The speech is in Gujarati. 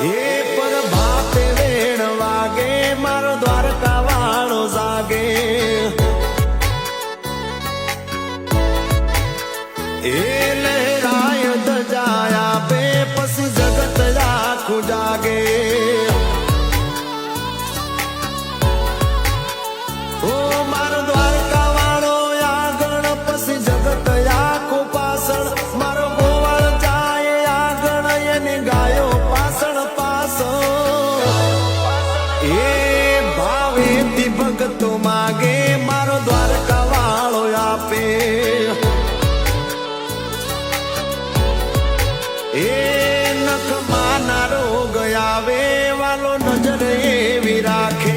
એ પર ભાતે વેણ વાગે મારો દ્વારકા વાળો જાગે એ લહેરાય ધજાયા બે પછી જગત આખું જાગે ઓ મારો દ્વારકા વાળો આગળ પછી જગત આખું પાછળ મારો ગોવાળ જાય આગળ એની ગાયો પાછળ પાછળ એ ભાવેથી ભગતો માગે મારો દ્વારકા વાળો આપે એ નખ માના રોગ આવે વાલો નજર એવી રાખે